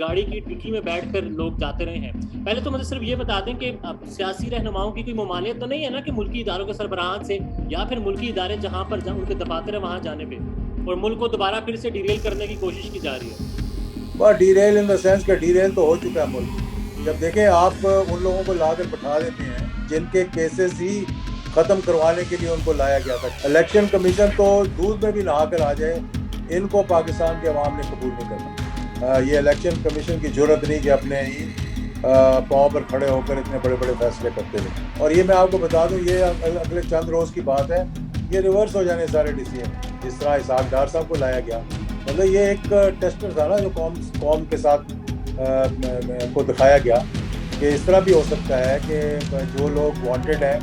गाड़ी की डिक्की में बैठकर लोग जाते रहे हैं। पहले तो मुझे सिर्फ ये बता दें कि सियासी रहनुमाओं की कोई ममानियत तो नहीं है ना कि मुल्की इदारों के सरबराहान से या फिर मुल्की इदारे जहाँ पर उनके दफातर है वहाँ जाने पे और मुल्क को दोबारा फिर से डिरेल करने की कोशिश की जा रही है। वह डीरेल इन द सेंस का डीरेल तो हो चुका है मुल्क। जब देखें आप उन लोगों को लाकर बैठा देते हैं जिनके केसेस ही खत्म करवाने के लिए उनको लाया गया था। इलेक्शन कमीशन तो दूध में भी नहा कर आ जाए, इनको पाकिस्तान के अवाम ने कबूल नहीं करना। ये इलेक्शन कमीशन की जरूरत नहीं कि अपने ही पाँव पर खड़े होकर इतने बड़े बड़े फैसले करते रहे। और ये मैं आपको बता दूं, ये अगले चंद रोज की बात है, ये रिवर्स हो जाने सारे डिसीजन। जिस तरह इसहाक डार साहब को लाया गया, मतलब ये एक टेस्टर था ना जो कौम के साथ को दिखाया गया कि इस तरह भी हो सकता है कि जो लोग वांटेड हैं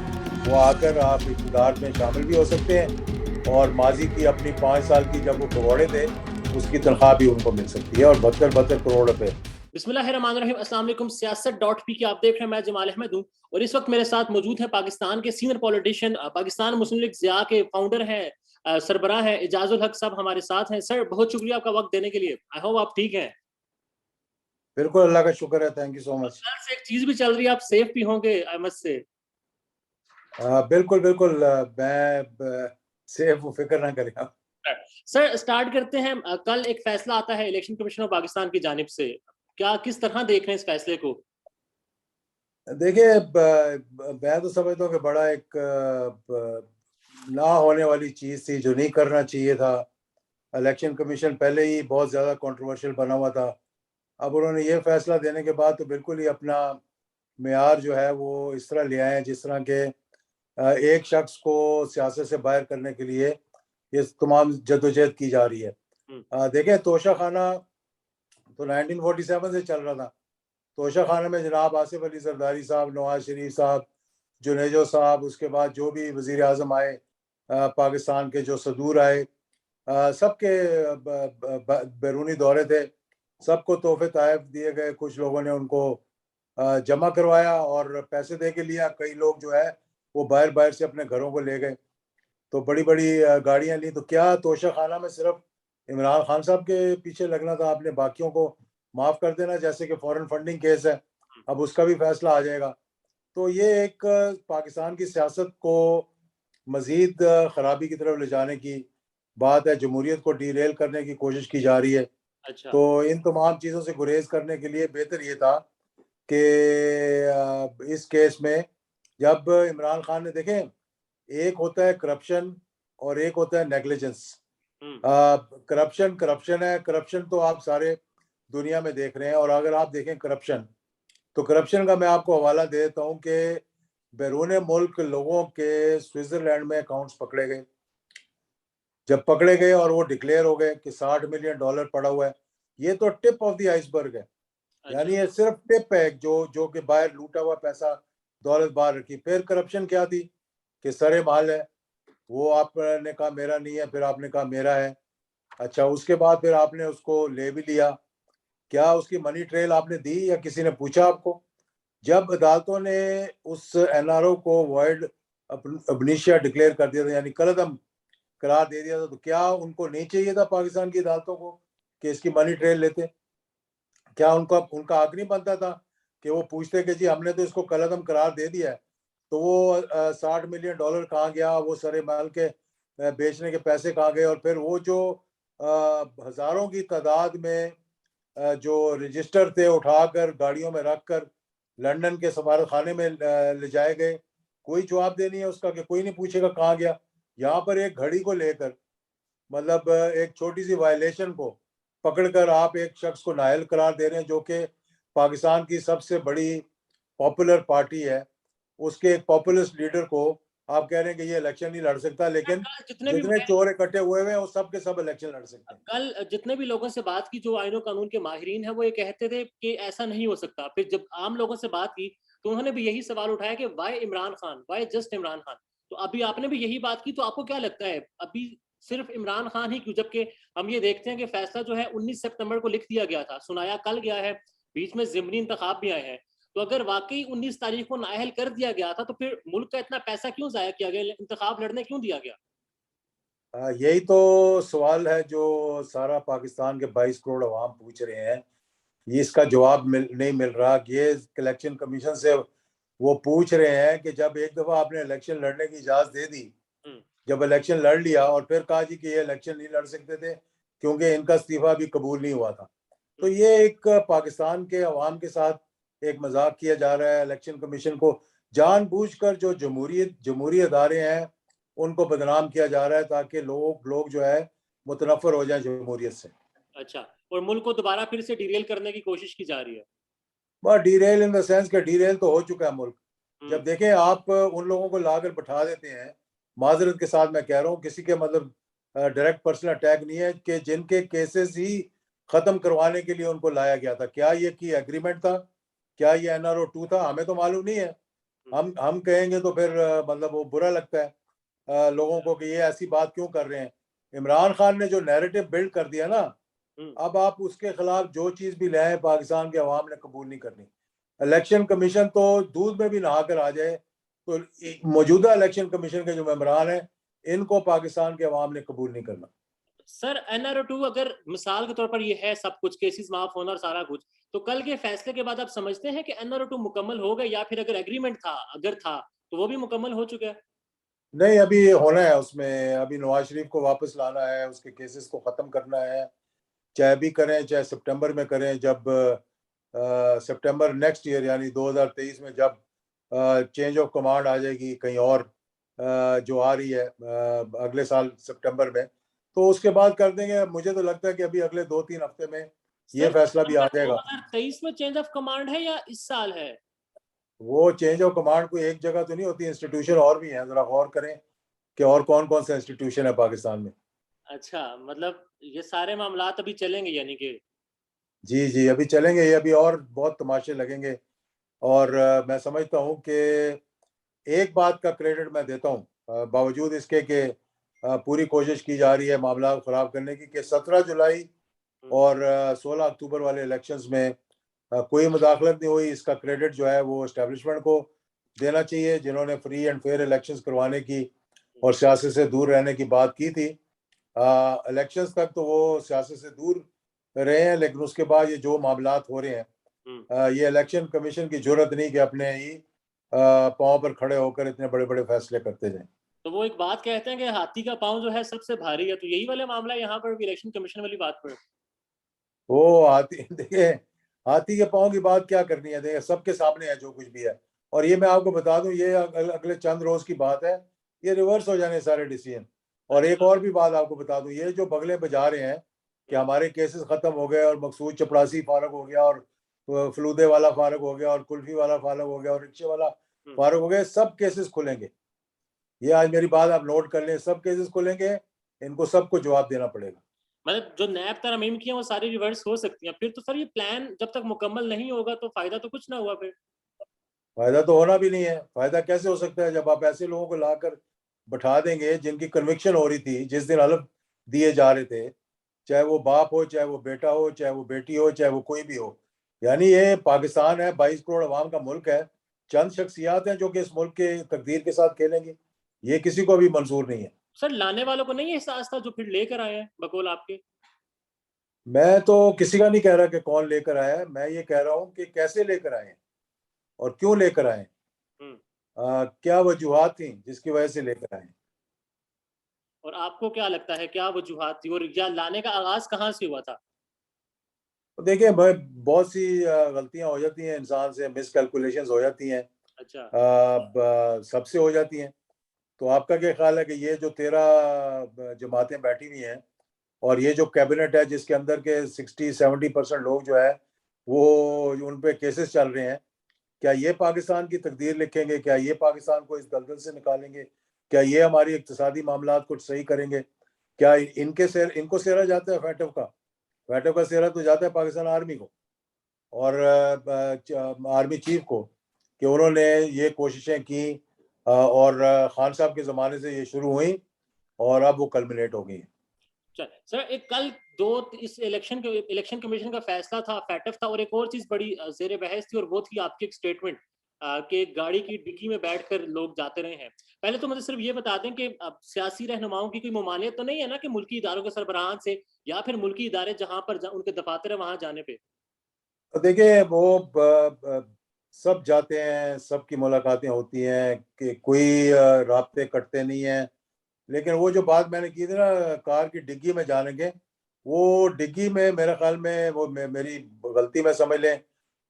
वो आकर आप इक़्तिदार में शामिल भी हो सकते हैं और माजी की अपनी 5 साल की जब वो भगोड़े थे उसकी तनख्वाह भी उनको मिल सकती है और 72 करोड़ रुपए। बिस्मिल्लाहिर्रहमानिर्रहीम, अस्सलाम वालेकुम। सियासत.पी आप देख रहे हैं, मैं जमाल अहमद हूँ और इस वक्त मेरे साथ मौजूद है पाकिस्तान के सीनियर पॉलिटिशियन, पाकिस्तान मुस्लिम लीग ज़िया के फाउंडर हैं, सरबराह हैं एजाजुल हक साहब हमारे साथ हैं। सर, बहुत शुक्रिया आपका वक्त देने के लिए। आई होप आप ठीक हैं। बिल्कुल, अल्लाह का शुक्र है, थैंक यू सो और मच। कल से एक चीज भी चल रही है, आप सेफ भी होंगे अहमद से। बिल्कुल बिल्कुल, मैं सेफ हूँ, फिक्र ना करें आप। सर, स्टार्ट करते हैं। कल एक फैसला आता है इलेक्शन कमीशन ऑफ पाकिस्तान की जानिब से। क्या किस तरह देख रहे हैं इस फैसले को? देखिए, मैं तो समझता हूँ कि बड़ा एक ना होने वाली चीज थी जो नहीं करना चाहिए था। इलेक्शन कमीशन पहले ही बहुत ज्यादा कंट्रोवर्शियल बना हुआ था। अब उन्होंने ये फैसला देने के बाद तो बिल्कुल ही अपना मेयार जो है वो इस तरह ले आए हैं जिस तरह के एक शख्स को सियासत से बाहर करने के लिए ये तमाम जद्दोजहद की जा रही है। हम्म। देखें, तोशा खाना तो 1947 से चल रहा था। तोशा खाना में जनाब आसिफ अली जरदारी साहब, नवाज शरीफ साहब, जुनेजो साहब, उसके बाद जो भी वजीर आजम आए, पाकिस्तान के जो सदूर आए, सबके बैरूनी दौरे थे, सबको तोहफे तहफ दिए गए। कुछ लोगों ने उनको जमा करवाया और पैसे दे के लिया। कई लोग जो है वो बाहर बाहर से अपने घरों को ले गए, तो बड़ी बड़ी गाड़ियां ली। तो क्या तोशा खाना में सिर्फ इमरान खान साहब के पीछे लगना था? आपने बाकियों को माफ कर देना, जैसे कि फॉरेन फंडिंग केस है, अब उसका भी फैसला आ जाएगा। तो ये एक पाकिस्तान की सियासत को मजीद खराबी की तरफ ले जाने की बात है। जमहूरियत को डीरेल करने की कोशिश की जा रही है। अच्छा। तो इन तमाम चीज़ों से गुरेज करने के लिए बेहतर ये था कि इस केस में जब इमरान खान ने, देखें, एक होता है करप्शन और एक होता है नेग्लिजेंस। हम्म। करप्शन करप्शन है, करप्शन तो आप सारे दुनिया में देख रहे हैं। और अगर आप देखें करप्शन, तो करप्शन का मैं आपको हवाला दे देता हूँ कि बैरून मुल्क लोगों के स्विट्जरलैंड में अकाउंट्स पकड़े गए। जब पकड़े गए और वो डिक्लेयर हो गए कि $60 मिलियन पड़ा हुआ है, ये तो टिप ऑफ द आइसबर्ग है। अच्छा। यानी ये सिर्फ टिप है जो जो कि बाहर लूटा हुआ पैसा, दौलत बाहर रखी। फिर करप्शन क्या थी कि सरे माल है, वो आपने कहा मेरा नहीं है, फिर आपने कहा मेरा है। अच्छा, उसके बाद फिर आपने उसको ले भी लिया। क्या उसकी मनी ट्रेल आपने दी या किसी ने पूछा आपको? जब अदालतों ने उस एनआरओ को वॉइड अबनिशिया डिक्लेयर कर दिया था, यानी कलअदम करार दे दिया था, तो क्या उनको नहीं चाहिए था पाकिस्तान की अदालतों को कि इसकी मनी ट्रेल लेते? क्या उनका उनका हक नहीं बनता था कि वो पूछते कि जी हमने तो इसको कलअदम करार दे दिया है, तो वो $60 मिलियन कहाँ गया, वो सरे माल के बेचने के पैसे कहाँ गए? और फिर वो जो हजारों की तादाद में जो रजिस्टर थे उठाकर गाड़ियों में रखकर लंदन के सफारत खाने में ले जाए गए, कोई जवाब दे नहीं है उसका कि कोई नहीं पूछेगा कहाँ गया। यहाँ पर एक घड़ी को लेकर, मतलब एक छोटी सी वायलेशन को पकड़कर आप एक शख्स को नाअहल करार दे रहे हैं जो कि पाकिस्तान की सबसे बड़ी पॉपुलर पार्टी है, उसके एक पॉपुलिस्ट लीडर को आप कह रहे हैं कि ये इलेक्शन नहीं लड़ सकता, लेकिन कल जितने भी जितने चोर इकट्ठे हुए हुए हैं वो सब के सब इलेक्शन लड़ सकते हैं। कल जितने भी लोगों से बात की जो आईनो कानून के माहिरीन हैं, वो ये कहते थे कि ऐसा नहीं हो सकता। फिर जब आम लोगों से बात की तो उन्होंने भी यही सवाल उठाया कि why Imran Khan, why just Imran Khan. तो अभी आपने भी यही बात की, तो आपको क्या लगता है अभी सिर्फ इमरान खान ही क्यों, जबकि हम ये देखते हैं कि फैसला जो है 19 सितंबर को लिख दिया गया था, सुनाया कल गया है, बीच में ज़िमनी इंतखाब भी आए हैं। तो अगर वाकई 19 तारीख को नाअहल कर दिया गया था तो फिर मुल्क का इतना पैसा क्यों जाया किया गया, इंतखाब लड़ने क्यों दिया गया? यही तो सवाल है जो सारा पाकिस्तान के 22 करोड़ अवाम पूछ रहे हैं ये इसका जवाब नहीं मिल रहा कि ये इलेक्शन कमीशन से वो पूछ रहे हैं कि जब एक दफा आपने इलेक्शन लड़ने की इजाजत दे दी, जब इलेक्शन लड़ लिया और फिर कहा जी कि ये इलेक्शन नहीं लड़ सकते थे क्योंकि इनका इस्तीफा भी कबूल नहीं हुआ था, तो ये एक पाकिस्तान के अवाम के साथ एक मजाक किया जा रहा है। इलेक्शन कमीशन को जानबूझकर जो जमहूरी अदारे हैं उनको बदनाम किया जा रहा है ताकि लोग जो है मुतनफर हो जाए जमहूरियत से। अच्छा, और मुल्क को दोबारा फिर से डिरेल करने की कोशिश की जा रही है। बस डीरेल इन द सेंस के डीरेल तो हो चुका है मुल्क। जब हम्म, देखें आप उन लोगों को लाकर बैठा देते हैं, माजरत के साथ मैं कह रहा हूँ, किसी के मतलब डायरेक्ट पर्सनल अटैक नहीं है, कि जिनके केसेस ही खत्म करवाने के लिए उनको लाया गया था। क्या ये की एग्रीमेंट था? क्या ये NRO 2 था? हमें तो मालूम नहीं है। हम कहेंगे तो फिर मतलब वो बुरा लगता है लोगों को कि ये ऐसी बात क्यों कर रहे हैं। इमरान खान ने जो नैरेटिव बिल्ड कर दिया ना, हम्म, अब आप उसके खिलाफ जो चीज भी लाए पाकिस्तान के अवाम ने कबूल नहीं करनी। इलेक्शन कमीशन तो दूध में भी नहा कर आ जाए, तो मौजूदा इलेक्शन कमीशन के जो मेंबरान हैं इनको पाकिस्तान के अवाम ने कबूल नहीं करना। सर NRO 2 अगर मिसाल के तौर पर ये है, सब कुछ केसेस माफ होना और सारा कुछ, तो कल के फैसले के बाद आप समझते हैं कि NRO 2 मुकम्मल हो गए, या फिर अगर एग्रीमेंट था, अगर था, तो वो भी मुकम्मल हो चुका है? नहीं, अभी होना है उसमें, अभी नवाज शरीफ को वापस लाना है, उसके केसेस को खत्म करना है। चाहे अभी करें चाहे सितंबर में करें, जब सितंबर नेक्स्ट ईयर यानी 2023 में जब चेंज ऑफ कमांड आ जाएगी कहीं और, जो आ रही है अगले साल सितंबर में, तो उसके बाद कर देंगे। मुझे तो लगता है कि अभी अगले 2-3 हफ्ते में ये सर फैसला भी आ सितंबर जाएगा। 2023 में चेंज ऑफ कमांड है या इस साल है? वो चेंज ऑफ कमांड कोई एक जगह तो नहीं होती, इंस्टीट्यूशन और भी हैं। जरा गौर करें कि और कौन कौन से इंस्टीट्यूशन है पाकिस्तान में। अच्छा, मतलब ये सारे मामलात अभी चलेंगे यानी कि? जी जी, अभी चलेंगे ये, अभी और बहुत तमाशे लगेंगे। और मैं समझता हूँ कि एक बात का क्रेडिट मैं देता हूँ, बावजूद इसके कि पूरी कोशिश की जा रही है मामला खराब करने की, कि 17 जुलाई और 16 अक्टूबर वाले इलेक्शंस में कोई मुदाखलत नहीं हुई। इसका क्रेडिट जो है वो एस्टेब्लिशमेंट को देना चाहिए, जिन्होंने फ्री एंड फेयर इलेक्शंस करवाने की और सियासत से दूर रहने की बात की थी। इलेक्शंस तक तो वो सियासत से दूर रहे हैं, लेकिन उसके बाद ये जो मामलात हो रहे हैं, ये इलेक्शन कमीशन की जरूरत नहीं कि अपने ही पाँव पर खड़े होकर इतने बड़े बड़े फैसले करते जाएं। तो वो एक बात कहते हैं कि हाथी का पाँव जो है सबसे भारी है, तो यही वाला मामला है यहाँ पर भी इलेक्शन कमीशन वाली बात पर। वो हाथी देखिए, हाथी के पाँव की बात क्या करनी है, देखिए सबके सामने है जो कुछ भी है। और ये मैं आपको बता दूं, ये अगले चंद रोज की बात है, ये रिवर्स हो जाने सारे डिसीजन। और एक अच्छा। और भी बात आपको बता दूं, ये जो बगले बजा रहे हैं कि हमारे केसेस खत्म हो गए और मकसूद चपरासी फारग हो गया और फलूदे वाला फारग हो गया और कुल्फी वाला फारग हो गया और रिक्शे वाला फारग हो गया, सब केसेस खुलेंगे। ये आज मेरी बात आप नोट कर लें, सब केसेस खुलेंगे, इनको सबको जवाब देना पड़ेगा। मतलब जो नैब तरमीम की है वो सारी रिवर्स हो सकती है फिर तो? सर ये प्लान जब तक मुकम्मल नहीं होगा तो फायदा तो कुछ ना हुआ फिर। फायदा तो होना भी नहीं है। फायदा कैसे हो सकता है जब आप ऐसे लोगों को लाकर बैठा देंगे जिनकी कन्विक्शन हो रही थी जिस दिन हलफ दिए जा रहे थे, चाहे वो बाप हो, चाहे वो बेटा हो, चाहे वो बेटी हो, चाहे वो कोई भी हो। यानी ये पाकिस्तान है, 22 करोड़ अवाम का मुल्क है, चंद शख्सियात हैं जो कि इस मुल्क के तकदीर के साथ खेलेंगी। ये किसी को भी मंजूर नहीं है। सर लाने वालों को नहीं एहसास था जो फिर लेकर आए हैं बकौल आपके? मैं तो किसी का नहीं कह रहा कि कौन लेकर आया है, मैं ये कह रहा हूँ कि कैसे लेकर आए हैं और क्यों लेकर आए हैं। हम्म। क्या वजूहात थी जिसकी वजह से लेकर आए हैं। और आपको क्या लगता है क्या वजूहात थी, और या लाने का आगाज कहाँ से हुआ था? तो देखिए भाई, बहुत सी गलतियां हो जाती हैं इंसान से, मिसकैलकुलेशंस हो जाती हैं, अच्छा। सबसे हो जाती हैं। तो आपका क्या ख्याल है कि ये जो 13 जमातें बैठी हुई हैं और ये जो कैबिनेट है जिसके अंदर के 60-70% लोग जो है वो उन पे केसेस चल रहे हैं, क्या ये पाकिस्तान की तकदीर लिखेंगे? क्या ये पाकिस्तान को इस दलदल से निकालेंगे? क्या ये हमारी इक्तिसादी मामलात कुछ सही करेंगे? क्या इनको सेरा जाता है फैटो का? फैटो का सेरा तो जाता है पाकिस्तान आर्मी को और आर्मी चीफ को, कि उन्होंने ये कोशिशें की और खान साहब के ज़माने से ये शुरू हुई और अब वो कल्मिनेट हो गई। चल सर, एक कल दो इस इलेक्शन कमीशन का फैसला था, फैटफ था, और एक और चीज बड़ी जेर बहस थी, और वो थी आपकी एक स्टेटमेंट कि गाड़ी की डिक्की में बैठकर लोग जाते रहे हैं। पहले तो मुझे सिर्फ ये बता दें कि अब सियासी रहनुमाओं की कोई ममानियत तो नहीं है ना कि मुल्की इदारों के सरबराहान से या फिर मुल्की इदारे जहां पर उनके दफातर है वहां जाने पे? तो देखिए वो सब जाते हैं, सबकी मुलाकातें होती हैं कि कोई राब्ते कटते नहीं हैं। लेकिन वो जो बात मैंने की थी ना कार की डिग्गी में जाने के, वो डिग्गी में मेरे ख्याल में वो मेरी गलती में समझ लें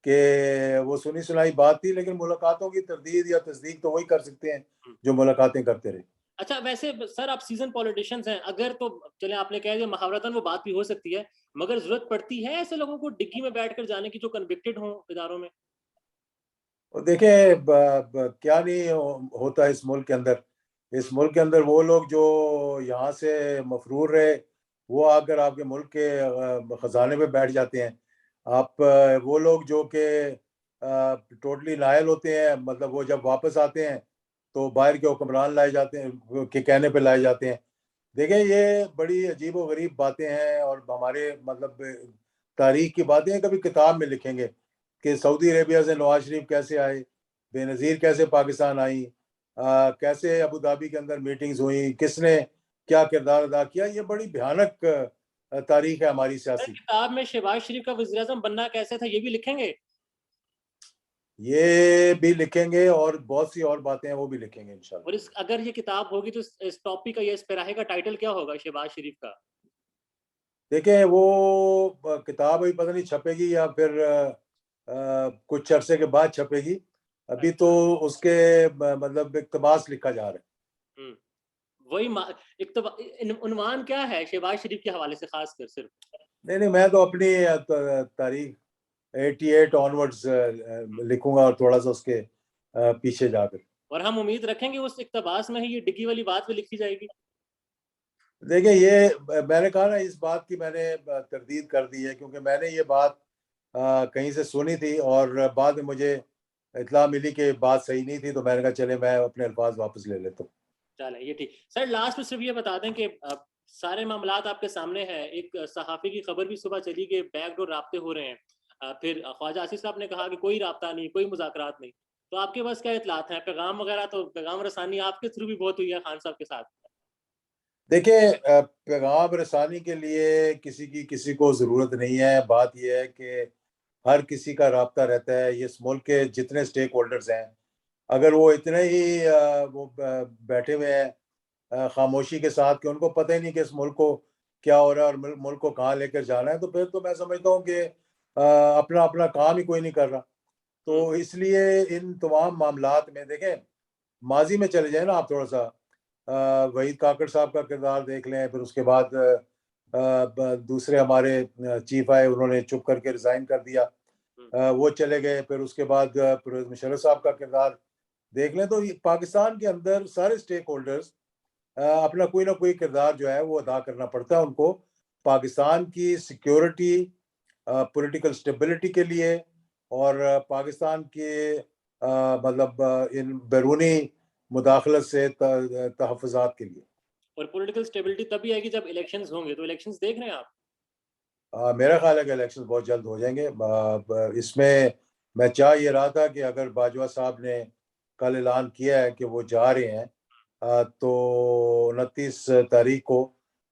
कि वो सुनी सुनाई बात थी, लेकिन मुलाकातों की तरदीद या तस्दीक तो वही कर सकते हैं जो मुलाकातें करते रहे। अच्छा, वैसे सर आप सीजन पॉलिटिशियंस हैं, अगर तो चले आपने कह दिया मुहावरतन वो बात भी हो सकती है, मगर जरूरत पड़ती है ऐसे लोगों को डिग्गी में बैठकर जाने की जो कन्विक्टेड हों इदारों में? और देखिए क्या नहीं होता इस मुल्क के अंदर। इस मुल्क के अंदर वो लोग जो यहाँ से मफरूर रहे, वो आकर आपके मुल्क के खजाने पे बैठ जाते हैं। आप वो लोग जो कि टोटली नायल होते हैं, मतलब वो जब वापस आते हैं तो बाहर के हुक्मरान लाए जाते हैं के कहने पे लाए जाते हैं। देखिए ये बड़ी अजीब व गरीब बातें हैं और हमारे मतलब तारीख की बातें हैं, कभी किताब में लिखेंगे कि सऊदी अरेबिया से नवाज शरीफ कैसे आए, बेनज़ीर कैसे पाकिस्तान आई, कैसे अबू धाबी के अंदर मीटिंग्स हुई, किसने क्या किरदार अदा किया। ये बड़ी भयानक तारीख है हमारी सर सियासी। किताब में शहबाज शरीफ का वज़ीर-ए-आज़म बनना कैसे था ये भी लिखेंगे? ये भी लिखेंगे और बहुत सी और बातें हैं वो भी लिखेंगे इंशाल्लाह। और इस अगर ये किताब होगी तो इस टॉपिक का या इस पैराहे का टाइटल क्या होगा शहबाज शरीफ का? देखिए वो किताब अभी पता नहीं छपेगी या फिर कुछ अरसे के बाद छपेगी। अभी तो अच्छा। उसके मतलब इक़्तिबास लिखा जा रहा है। हुँ। वही मा इक्तबा उन्वान क्या है शहबाज शरीफ के हवाले से खासकर सिर्फ? नहीं, नहीं, मैं तो अपनी तारीख 88 ऑनवर्ड्स लिखूंगा और थोड़ा सा उसके पीछे जाकर। और हम उम्मीद रखेंगे उस इक़्तिबास में ही ये डिग्गी वाली बात भी लिखी जाएगी? देखिए ये मैंने कहा ना इस बात की मैंने तरदीद कर दी है क्योंकि मैंने ये बात कहीं से सुनी थी और बाद में मुझे इत्तला मिली कि बात सही नहीं थी, तो मैंने कहा चले मैं अपने अल्फाज वापस ले लेता हूँ। चलें ये ठीक। सर लास्ट में सिर्फ ये बता दें कि सारे मामलात आपके सामने हैं। एक सहाफ़ी की खबर भी सुबह चली कि बैकडोर राब्ते हो रहे हैं। फिर ख्वाजा आसिफ साहब ने कहा कि कोई राब्ता नहीं, कोई मुज़ाकरात नहीं। तो आपके पास क्या इत्तलात हैं? पैगाम वगैरह तो पैगाम रसानी आपके थ्रू भी बहुत हुई है खान साहब के साथ। देखिए पैगाम रसानी के लिए किसी की किसी को ज़रूरत नहीं है। बात ये है कि हर किसी का राब्ता रहता है। ये इस मुल्क के जितने स्टेक होल्डर्स हैं, अगर वो इतने ही वो बैठे हुए हैं खामोशी के साथ कि उनको पता ही नहीं कि इस मुल्क को क्या हो रहा है और मुल्क को कहाँ लेकर जाना है, तो फिर तो मैं समझता हूँ कि अपना अपना काम ही कोई नहीं कर रहा। हुँ, तो इसलिए इन तमाम मामलात में देखें, माजी में चले जाए ना आप थोड़ा सा, वहीद काकड़ साहब का किरदार देख लें, फिर उसके बाद दूसरे हमारे चीफ आए, उन्होंने चुप करके रिजाइन कर दिया। हुँ। वो चले गए। फिर उसके बाद परवेज मुशर्रफ साहब का किरदार देख लें, तो पाकिस्तान के अंदर सारे स्टेक होल्डर्स अपना कोई ना कोई किरदार जो है वो अदा करना पड़ता है उनको, पाकिस्तान की सिक्योरिटी, पॉलिटिकल स्टेबिलिटी के लिए और पाकिस्तान के मतलब इन बैरूनी मुदाखलत से तहफ़्फ़ुज़ात के लिए। और पॉलिटिकल स्टेबिलिटी तभी आएगी जब इलेक्शंस होंगे। तो इलेक्शंस देख रहे हैं आप? मेरा ख़्याल है कि इलेक्शन बहुत जल्द हो जाएँगे। इसमें मैं चाह ये रहा था कि अगर बाजवा साहब ने कल ऐलान किया है कि वो जा रहे हैं तो 29 तारीख को,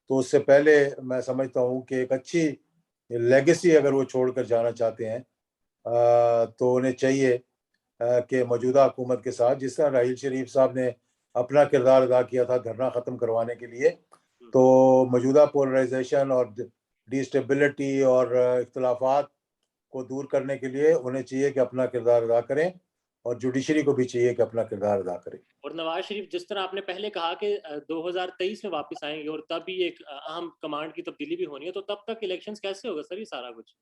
तो उससे पहले मैं समझता हूँ कि एक अच्छी लेगेसी अगर वो छोड़कर जाना चाहते हैं तो उन्हें चाहिए कि मौजूदा हुकूमत के साथ जिस तरह राहील शरीफ साहब ने अपना किरदार अदा किया था धरना ख़त्म करवाने के लिए, हुँ। तो मौजूदा पोलराइजेशन और डिस्टेबिलिटी और इख्तलाफात को दूर करने के लिए उन्हें चाहिए कि अपना किरदार अदा करें और जुडिशरी को भी चाहिए कि अपना किरदार अदा करें। और नवाज शरीफ जिस तरह आपने पहले कहा कि 2023 में वापस आएँगे और तब भी एक अहम कमांड की तब्दीली भी होनी है, तो तब तक इलेक्शंस कैसे होगा सर ये सारा कुछ?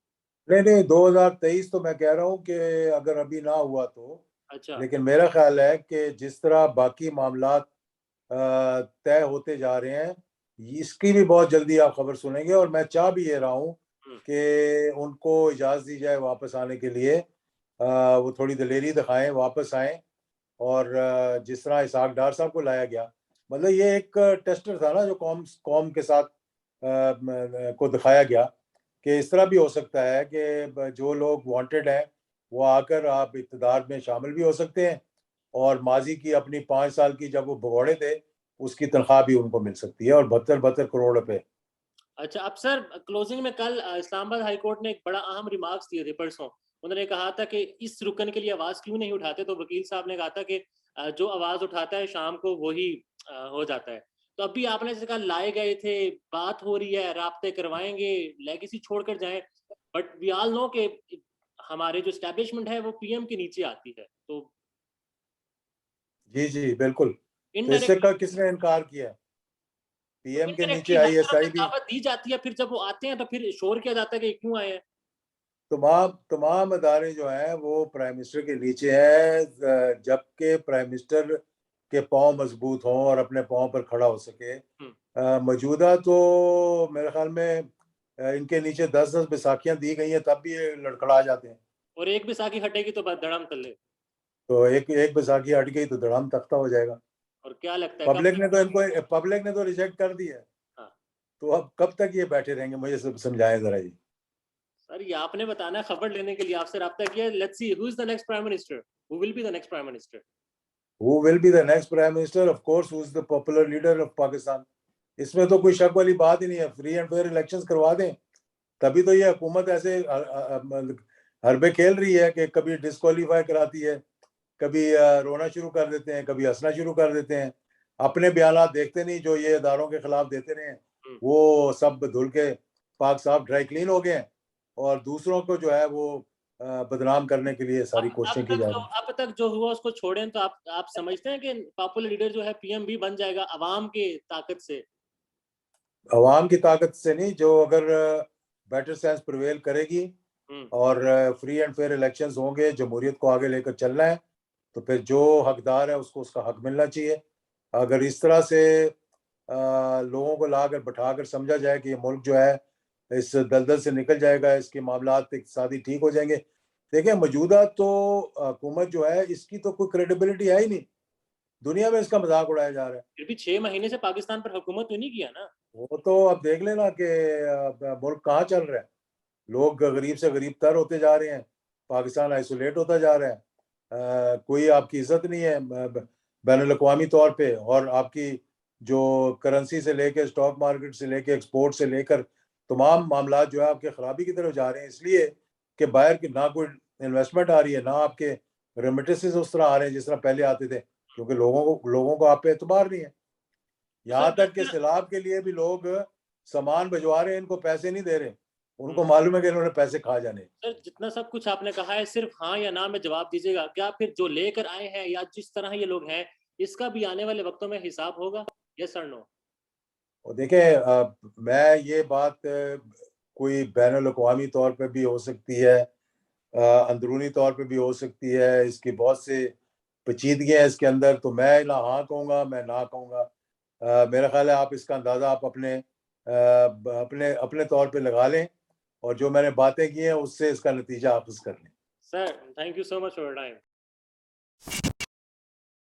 नहीं, नहीं, 2023 तो मैं कह रहा हूँ कि अगर अभी ना हुआ तो, अच्छा। लेकिन मेरा ख़्याल है कि जिस तरह बाकी मामलात तय होते जा रहे हैं, इसकी भी बहुत जल्दी आप खबर सुनेंगे और मैं चाह भी ये रहा हूँ हुँ। कि उनको इजाज़त दी जाए वापस आने के लिए। वो थोड़ी दिलेरी दिखाएँ, वापस आएँ और जिस तरह इसहाक डार साहब को लाया गया, मतलब ये एक टेस्टर था ना जो कौम के साथ को दिखाया गया कि इस तरह भी हो सकता है कि जो लोग वांटेड हैं, वो आकर आप इक़्तिदार में शामिल भी हो सकते हैं और माज़ी की अपनी 5 साल की जब वो भगोड़े थे, उसकी तनख्वाह भी उनको मिल सकती है और 72-72 करोड़ रुपए। अच्छा, अब सर क्लोजिंग में कल इस्लामाबाद हाई कोर्ट ने एक बड़ा अहम रिमार्क्स दिए थे परसों। उन्होंने कहा था कि इस रुकन के लिए आवाज़ क्यों नहीं उठाते, तो वकील साहब ने कहा था कि जो आवाज़ उठाता है शाम को वही हो जाता है। तो अभी आपने जैसे कहा लाए गए थे, बात हो रही है, राब्ते करवाएँगे, लेगेसी छोड़कर जाएँ, बट वी ऑल नो कि हमारे जो एस्टैब्लिशमेंट है वो पीएम के नीचे आती है। तो जी, जी, बिल्कुल। तो इससे इनडायरेक्टली किसने इनकार किया है? तो पीएम के नीचे इनडायरेक्टली हर तरफ से आईएसआई भी दावत दी जाती है, फिर जब वो आते हैं तो फिर शोर किया जाता है कि क्यों आए हैं? तमाम तमाम अदारे जो हैं वो प्राइम मिनिस्टर के नीचे हैं, जबकि प्राइम मिनिस्टर के पाँव मजबूत हों और अपने पाँव पर खड़ा हो सके। हुँ। मौजूदा तो मेरे ख्याल में इनके नीचे 10-10 बैसाखियाँ दी गई हैं, तब भी ये लड़खड़ा जाते हैं। और एक बैसाखी हटेगी तो बस धड़म तल्ले। तो एक एक बैसाखी हट गई तो धड़ाम तख्ता हो जाएगा। और क्या लगता है कब तक पब्लिक ने तो रिजेक्ट कर दिया है। हाँ, तो अब कब तक ये बैठे रहेंगे, मुझे सब समझाएं जरा ये। सर ये आपने बताना है, खबर लेने के लिए आपसे राब्ता किया है। Let's see who is the next prime minister? Who will be the next prime minister? Who will be the next prime minister? Of course, who is the popular leader of Pakistan? इसमें तो कोई शक वाली बात ही नहीं है। Free and fair elections करवा दें, तभी तो ये हुकूमत ऐसे हरबे खेल रही है कि कभी डिस्क्वालीफाई कराती है, कभी रोना शुरू कर देते हैं, कभी हंसना शुरू कर देते हैं। अपने बयान देखते नहीं जो ये इदारों के खिलाफ देते रहे हैं, हुँ। वो सब धुल के पाक साफ ड्राई क्लीन हो गए हैं और दूसरों को जो है वो बदनाम करने के लिए सारी कोशिशें की जा रही हैं। अब तक जो हुआ उसको छोड़ें, तो आप समझते हैं कि पॉपुलर लीडर जो है पीएम भी बन जाएगा अवाम की ताकत से? अवाम की ताकत से नहीं, जो अगर बेटर सेंस प्रिवेल करेगी हुँ। और फ्री एंड फेयर इलेक्शंस होंगे, जमहूरियत को आगे लेकर चलना है, तो फिर जो हकदार है उसको उसका हक मिलना चाहिए। अगर इस तरह से लोगों को लाकर बैठाकर समझा जाए कि ये मुल्क जो है इस दलदल से निकल जाएगा, इसके मामलात इक़्तिसादी ठीक हो जाएंगे। देखिए, मौजूदा तो हुकूमत जो है इसकी तो कोई क्रेडिबिलिटी है ही नहीं। दुनिया में इसका मजाक उड़ाया जा रहा है। फिर भी 6 महीने से पाकिस्तान पर हुकूमत तो नहीं किया ना? वो तो अब देख लेना कि मुल्क कहाँ चल रहा है। लोग गरीब से गरीब तर होते जा रहे हैं, पाकिस्तान आइसोलेट होता जा रहा है। कोई आपकी इज्जत नहीं है बैनुल अक़वामी तौर पे, और आपकी जो करेंसी से लेके स्टॉक मार्केट से लेके एक्सपोर्ट से लेकर तमाम मामला जो है आपके खराबी की तरफ जा रहे हैं, इसलिए कि बाहर की ना कोई इन्वेस्टमेंट आ रही है, ना आपके रेमिटेंसेस उस तरह आ रहे हैं जिस तरह पहले आते थे, क्योंकि लोगों को आप पे एतबार नहीं है। तो सर यहाँ तक कि सैलाब के लिए भी लोग सामान भिजवा रहे हैं, इनको पैसे नहीं दे रहे। हुँ। उनको मालूम है कि इन्होंने पैसे खा जाने। सर जितना सब कुछ आपने कहा है सिर्फ़ हाँ या ना में जवाब दीजिएगा। क्या फिर जो लेकर आए हैं या जिस तरह ये लोग हैं, इसका भी आने वाले वक़्तों में हिसाब होगा? येस और नो? और देखें, मैं ये बात कोई बैनुल अक़वामी तौर पे भी हो सकती है, अंदरूनी तौर पे भी हो सकती है, इसकी बहुत से पेचीदगियाँ हैं इसके अंदर, तो मैं ना हाँ कहूँगा, मैं ना कहूँगा। मेरा ख़्याल है आप इसका अंदाज़ा आप अपने अपने तौर पे लगा लें और जो मैंने बातें की हैं उससे इसका नतीजा आप कर लें। Sir, thank you so much for your time.